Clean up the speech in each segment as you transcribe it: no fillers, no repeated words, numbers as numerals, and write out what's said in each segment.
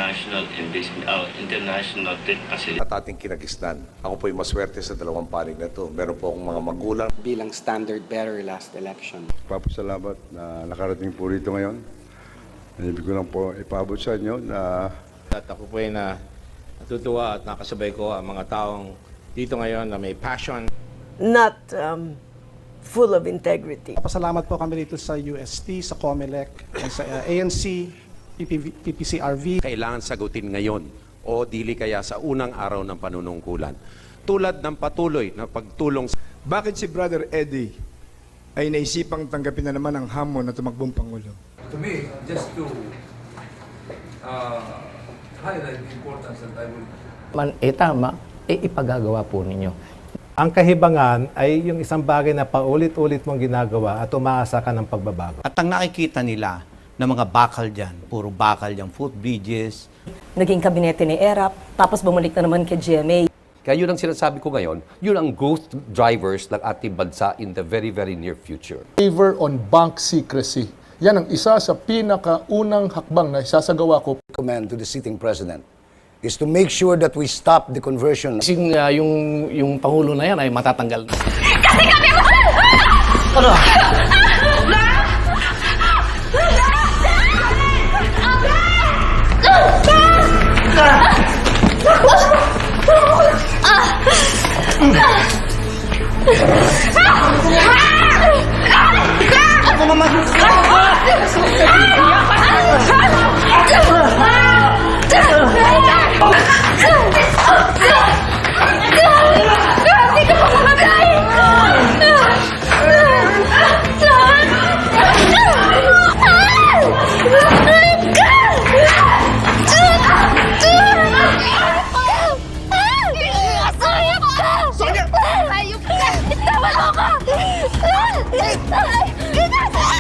international trade facility. At ating kinagisnan. Ako po'y maswerte sa dalawang panig na ito. Meron po akong mga magulang. Bilang standard bearer last election. Papasalamat na nakarating po rito ngayon. Ibig ko lang po ipaabot sa inyo na At ako po ay natutuwa at nakasabay ko ang mga taong dito ngayon na may passion. Not full of integrity. Pasalamat po kami dito sa UST, sa COMELEC, sa ANC, PPCRV. Kailangan sagutin ngayon o dili kaya sa unang araw ng panunungkulan. Tulad ng patuloy na pagtulong sa Bakit si Brother Eddie ay naisipang tanggapin na naman ang hamon na tumakbong Pangulo? To me, just to highlight the importance that I will... Tama, ipagagawa po ninyo. Ang kahibangan ay yung isang bagay na paulit-ulit mong ginagawa at umaasa ka ng pagbabago. At ang nakikita nila na mga bakal dyan, puro bakal yung footbridges. Naging kabinete ni ERAP, tapos bumalik na naman kay GMA. Kaya yun ang sinasabi ko ngayon, yun ang growth drivers ng ating bansa in the very, very near future. favor on bank secrecy. Yan ang isa sa pinakaunang hakbang na isasagawa ko. Command to the sitting president is to make sure that we stop the conversion. Kasi yung Pangulo na yan ay matatanggal. Kasi kami mo! Ano?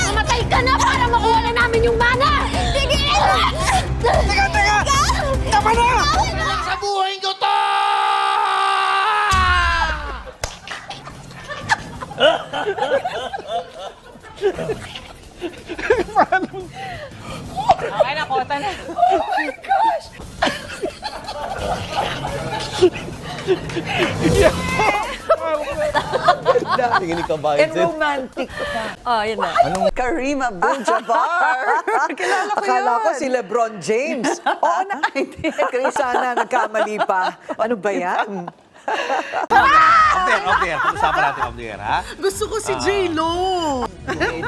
Mamatay ka na para makuha na namin yung mana! Sige! Teka! Tama na! Sa buhay ko to! Okay na, kota na. Oh my gosh! And romantic pa. Oh, yun na. Kareem Abdul-Jabbar. Kilala ko Akala yun. ko si LeBron James. Oo na. Kaya sana nagkamali pa. Ano ba yan? Okay, pag-usapan natin, ha? Gusto ko si J-Lo. Galing.